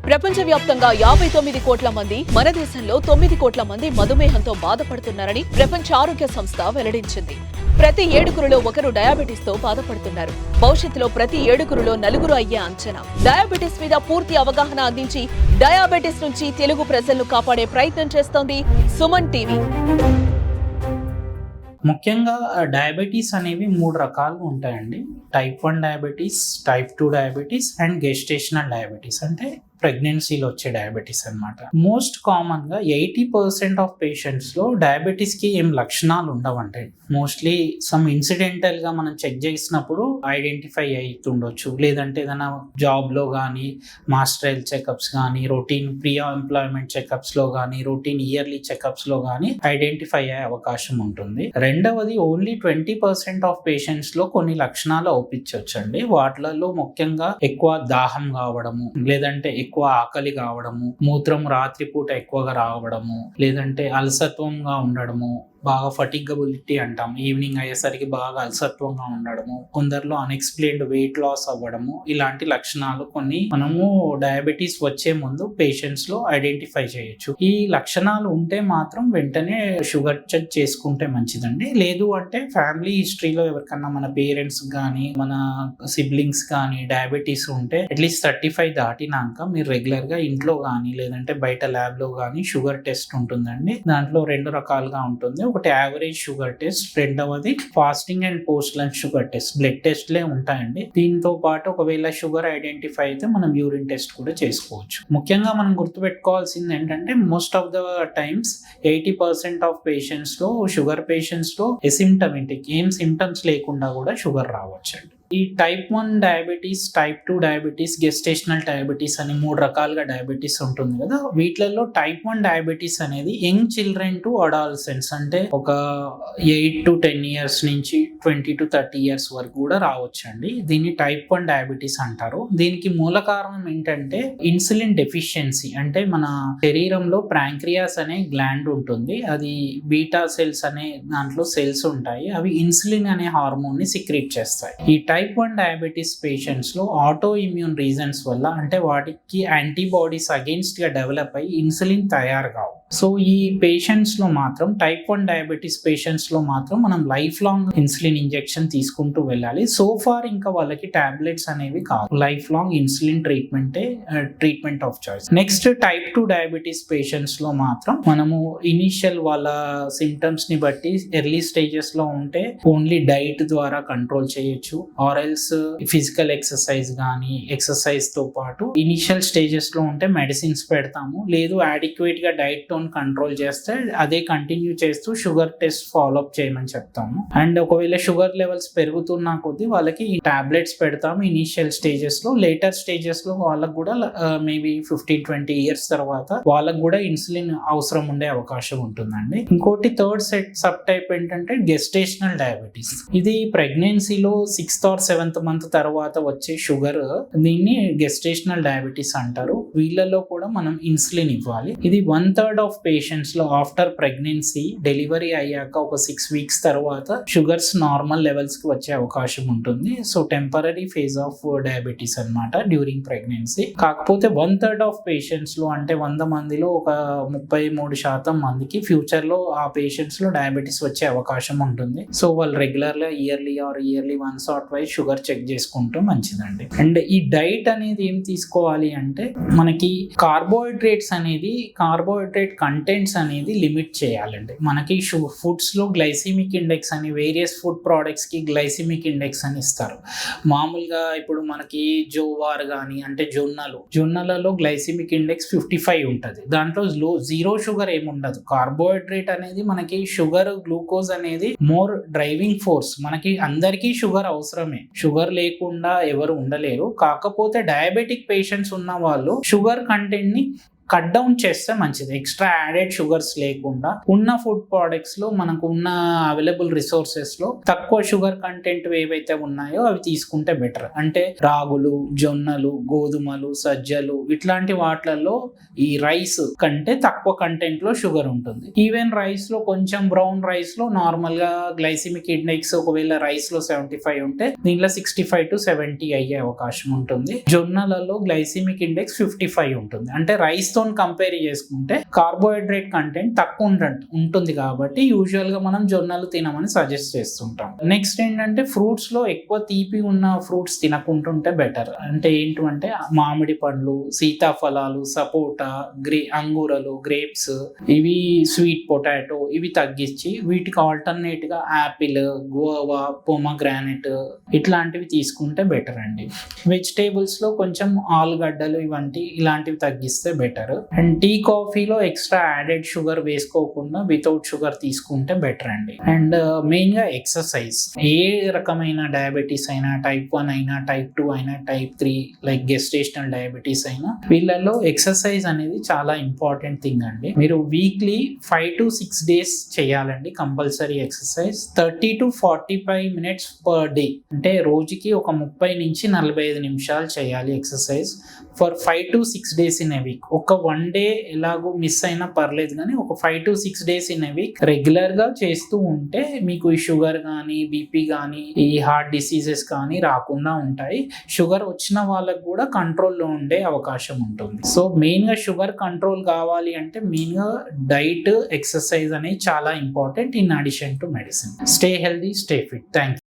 ప్రపంచవ్యాప్తంగా 59 కోట్ల మంది, మన దేశంలో 9 కోట్ల మంది మధుమేహంతో బాధపడుతున్నారని ప్రపంచ ఆరోగ్య సంస్థ వెల్లడించింది. ప్రతి 7గురిలో ఒకరు డయాబెటిస్ తో బాధపడుతున్నారు. భవిష్యత్తులో ప్రతి 7గురిలో 4 అయ్యే అంచనా. డయాబెటిస్ మీద పూర్తి అవగాహన అందించి డయాబెటిస్ నుంచి తెలుగు ప్రజలను కాపాడే ప్రయత్నం చేస్తోంది సుమన్ టీవీ. ముఖ్యంగా డయాబెటీస్ అనేవి 3 రకాలు ఉంటాయండి. Type 1 diabetes, type 2 diabetes and gestational diabetes అంటే ప్రెగ్నెన్సీలో వచ్చే డయాబెటీస్ అనమాట. మోస్ట్ కామన్ గా 80% ఆఫ్ పేషెంట్స్ లో డయాబెటీస్ కి ఏం లక్షణాలు ఉండవంటే మోస్ట్లీ సమ్ ఇన్సిడెంటల్ గా మనం చెక్ చేసినప్పుడు ఐడెంటిఫై అవుతుండొచ్చు, లేదంటే ఏదైనా జాబ్ లో కానీ, మాస్టర్ హెల్త్ చెకప్స్ కానీ, రొటీన్ ప్రీ ఎంప్లాయ్మెంట్ చెకప్స్ లో కానీ, రొటీన్ ఇయర్లీ చెకప్స్ లో కానీ ఐడెంటిఫై అయ్యే అవకాశం ఉంటుంది. రెండవది ఓన్లీ 20% ఆఫ్ పేషెంట్స్ లో కొన్ని లక్షణాలు అవుపించవచ్చండి. వాటిలలో ముఖ్యంగా ఎక్కువ దాహం కావడము, లేదంటే ఎక్కువ ఆకలి కావడము, మూత్రం రాత్రిపూట ఎక్కువగా రావడము, లేదంటే అలసత్వంగా ఉండడము, బాగా ఫటిగబిలిటీ అంటాం, ఈవినింగ్ అయ్యేసరికి బాగా అలసత్వంగా ఉండడము, కొందరిలో అన్ఎక్స్ప్లెయిన్డ్ వెయిట్ లాస్ అవ్వడము, ఇలాంటి లక్షణాలు కొన్ని మనము డయాబెటీస్ వచ్చే ముందు పేషెంట్స్ లో ఐడెంటిఫై చేయొచ్చు. ఈ లక్షణాలు ఉంటే మాత్రం వెంటనే షుగర్ చెక్ చేసుకుంటే మంచిదండి. లేదు అంటే ఫ్యామిలీ హిస్టరీలో ఎవరికన్నా మన పేరెంట్స్ కానీ, మన సిబ్లింగ్స్ కానీ డయాబెటీస్ ఉంటే అట్లీస్ట్ 35 దాటినాక మీరు రెగ్యులర్ గా ఇంట్లో కానీ, లేదంటే బయట ల్యాబ్ లో కానీ షుగర్ టెస్ట్ ఉంటుందండి. దాంట్లో 2 రకాలుగా ఉంటుంది. ఒకటి యావరేజ్ షుగర్ టెస్ట్, రెండవది fasting and post lunch sugar test. Blood టెస్ట్లే ఉంటాయండి. దీంతో పాటు ఒకవేళ షుగర్ ఐడెంటిఫై అయితే మనం యూరిన్ టెస్ట్ కూడా చేసుకోవచ్చు. ముఖ్యంగా మనం గుర్తుపెట్టుకోవాల్సింది ఏంటంటే most of the times 80% of patients లో, షుగర్ పేషెంట్స్ లో ఎసిమ్టమెటిక్, ఏం సిమ్టమ్స్ లేకుండా కూడా షుగర్ రావచ్చండి. ఈ type 1 diabetes, type 2 diabetes, gestational diabetes అని 3 రకాలుగా డయాబెటీస్ ఉంటుంది కదా. వీటిలలో టైప్ 1 డయాబెటీస్ అనేది యంగ్ చిల్డ్రన్ టు అడాలసెంట్స్ అంటే ఒక 8 to 10 ఇయర్స్ నుంచి 20 to 30 ఇయర్స్ వరకు కూడా రావచ్చండి. దీన్ని టైప్ 1 డయాబెటీస్ అంటారు. దీనికి మూల కారణం ఏంటంటే ఇన్సులిన్ డెఫిషియన్సీ. అంటే మన శరీరంలో ప్యాంక్రియాస్ అనే గ్లాండ్ ఉంటుంది. అది బీటా సెల్స్ అనే దాంట్లో సెల్స్ ఉంటాయి. అవి ఇన్సులిన్ అనే హార్మోన్ ని సిక్రీట్ చేస్తాయి. ఈ టైప్ 1 డయాబెటీస్ పేషెంట్స్ లో ఆటో ఇమ్యూన్ రీజన్స్ వల్ల, అంటే వాటికి యాంటీబాడీస్ అగేన్స్ట్ గా డెవలప్ అయ్యి ఇన్సులిన్ తయారు కావు. సో ఈ పేషెంట్స్ లో మాత్రం, టైప్ 1 డయాబెటీస్ పేషెంట్స్ లో మాత్రం మనం లైఫ్ లాంగ్ ఇన్సులిన్ ఇంజెక్షన్ తీసుకుంటూ వెళ్ళాలి. సో ఫార్ ఇంకా వాళ్ళకి టాబ్లెట్స్ అనేవి కాదు, life long insulin treatment of choice. Next type 2 diabetes patients లో మాత్రం మనము ఇనిషియల్ వాళ్ళ సిమ్టమ్స్ ని బట్టి ఎర్లీ స్టేజెస్ లో ఉంటే ఓన్లీ డైట్ ద్వారా కంట్రోల్ చేయొచ్చు, ఆర్ ఎల్స్ ఫిజికల్ ఎక్సర్సైజ్ కానీ, ఎక్సర్సైజ్ తో పాటు ఇనిషియల్ స్టేజెస్ లో ఉంటే మెడిసిన్స్ పెడతాము. లేదు అడిక్వేట్ గా డైట్ తో కంట్రోల్ చేస్తే అదే కంటిన్యూ చేస్తూ షుగర్ టెస్ట్ ఫాలో అప్ చేయమని చెప్తాము. అండ్ ఒకవేళ షుగర్ లెవెల్స్ పెరుగుతున్న కొద్దీ వాళ్ళకి ఈ టాబ్లెట్స్ పెడతాము ఇనిషియల్ స్టేజెస్ లో. లేటర్ స్టేజెస్ లో వాళ్ళకి కూడా మేబీ 15-20 ఇయర్స్ తర్వాత వాళ్ళకి కూడా ఇన్సులిన్ అవసరం ఉండే అవకాశం ఉంటుందండి. ఇంకోటి థర్డ్ సబ్ టైప్ ఏంటంటే గెస్టేషనల్ డయాబెటీస్. ఇది ప్రెగ్నెన్సీలో 6th or 7th మంత్ తర్వాత వచ్చే షుగర్. దీన్ని గెస్టేషనల్ డయాబెటీస్ అంటారు. వీళ్ళలో కూడా మనం ఇన్సులిన్ ఇవ్వాలి. ఇది 1/3 ఆఫ్ పేషెంట్స్ లో ఆఫ్టర్ ప్రెగ్నెన్సీ, డెలివరీ అయ్యాక ఒక 6 వీక్స్ తర్వాత షుగర్స్ నార్మల్ లెవెల్స్ కి వచ్చే అవకాశం ఉంటుంది. So temporary phase of diabetes అన్నమాట డ్యూరింగ్ ప్రెగ్నెన్సీ. కాకపోతే 1/3 ఆఫ్ పేషెంట్స్ లో, అంటే 100 మందిలో ఒక 33% మందికి ఫ్యూచర్ లో ఆ పేషెంట్స్ లో డయాబెటీస్ వచ్చే అవకాశం ఉంటుంది. సో వాళ్ళు రెగ్యులర్ గా yearly once or twice sugar check చేసుకుంటూ మంచిదండి. అండ్ ఈ డైట్ అనేది ఏం తీసుకోవాలి అంటే మనకి కార్బోహైడ్రేట్ కంటెంట్స్ అనేది లిమిట్ చేయాలండి. మనకి ఫుడ్స్ లో గ్లైసిమిక్ ఇండెక్స్ అని, వేరియస్ ఫుడ్ ప్రోడక్ట్స్ కి గ్లైసిమిక్ ఇండెక్స్ అని ఇస్తారు. మామూలుగా ఇప్పుడు మనకి జోవార్ గానీ, అంటే జొన్నలలో గ్లైసిమిక్ ఇండెక్స్ 55 ఉంటుంది. దాంట్లో జీరో షుగర్ ఏముండదు. కార్బోహైడ్రేట్ అనేది మనకి షుగర్, గ్లూకోజ్ అనేది మోర్ డ్రైవింగ్ ఫోర్స్. మనకి అందరికీ షుగర్ అవసరమే, షుగర్ లేకుండా ఎవరు ఉండలేరు. కాకపోతే డయాబెటిక్ పేషెంట్స్ ఉన్న వాళ్ళు షుగర్ కంటెంట్ ని కట్ డౌన్ చేస్తే మంచిది. ఎక్స్ట్రా యాడెడ్ షుగర్స్ లేకుండా ఉన్న ఫుడ్ ప్రోడక్ట్స్ లో మనకు ఉన్న అవైలబుల్ రిసోర్సెస్ లో తక్కువ షుగర్ కంటెంట్ ఏవైతే ఉన్నాయో అవి తీసుకుంటే బెటర్. అంటే రాగులు, జొన్నలు, గోధుమలు, సజ్జలు ఇట్లాంటి వాటిలలో ఈ రైస్ కంటే తక్కువ కంటెంట్ లో షుగర్ ఉంటుంది. ఈవెన్ రైస్ లో కొంచెం బ్రౌన్ రైస్ లో నార్మల్ గా గ్లైసిమిక్ ఇండెక్స్ ఒకవేళ రైస్ లో 75 ఉంటే దీంట్లో 65 to 70 అయ్యే అవకాశం ఉంటుంది. జొన్నలలో గ్లైసిమిక్ ఇండెక్స్ 55 ఉంటుంది. అంటే రైస్ తో కంపేర్ చేసుకుంటే కార్బోహైడ్రేట్ కంటెంట్ తక్కువ ఉంటుంది కాబట్టి యూజువల్ గా మనం జొన్నలు తినమని సజెస్ట్ చేస్తుంటాం. నెక్స్ట్ ఏంటంటే ఫ్రూట్స్ లో ఎక్కువ తీపి ఉన్న ఫ్రూట్స్ తినకుంటుంటే బెటర్. అంటే ఏంటంటే మామిడి పండ్లు, సీతాఫలాలు, సపోటా, అంగూరలు, గ్రేప్స్, ఇవి స్వీట్ పొటాటో ఇవి తగ్గించి వీటికి ఆల్టర్నేట్ గా యాపిల్, గోవా, పొమగ్రానెట్ ఇట్లాంటివి తీసుకుంటే బెటర్ అండి. వెజిటేబుల్స్ లో కొంచెం ఆలుగడ్డలు ఇలాంటివి తగ్గిస్తే బెటర్. అండ్ టీ కాఫీలో ఎక్స్ట్రా యాడెడ్ షుగర్ వేసుకోకుండా వితౌట్ షుగర్ తీసుకుంటే బెటర్ అండి. అండ్ మెయిన్ గా ఎక్సర్సైజ్. ఏ రకమైన డయాబెటీస్ అయినా, టైప్ 1 అయినా, టైప్ 2 అయినా, టైప్ 3 లైక్ గెస్టేషనల్ డయాబెటీస్ అయినా, వీళ్ళలో ఎక్సర్సైజ్ అనేది చాలా ఇంపార్టెంట్ థింగ్ అండి. మీరు వీక్లీ 5 to 6 days చేయాలండి compulsory exercise. 30 to 45 minutes per day. అంటే రోజుకి ఒక 30 నుంచి 45 నిమిషాలు చేయాలి exercise for 5 to 6 days in a week. ఒక 1 day ఎలాగో మిస్ అయినా పర్లేదు, కానీ ఒక 5 to 6 days in a week regular గా చేస్తూ ఉంటే మీకు ఈ షుగర్ కానీ, బీపీ కానీ, ఈ హార్ట్ డిసీజెస్ కానీ రాకుండా ఉంటాయి. షుగర్ వచ్చిన వాళ్ళకు కూడా కంట్రోల్లో ఉండే అవకాశం ఉంటుంది. సో మెయిన్ గా షుగర్ కంట్రోల్ కావాలి అంటే మెయిన్ గా డైట్, ఎక్సర్సైజ్ అనేది చాలా important in addition to medicine. Stay healthy, stay fit. Thank you.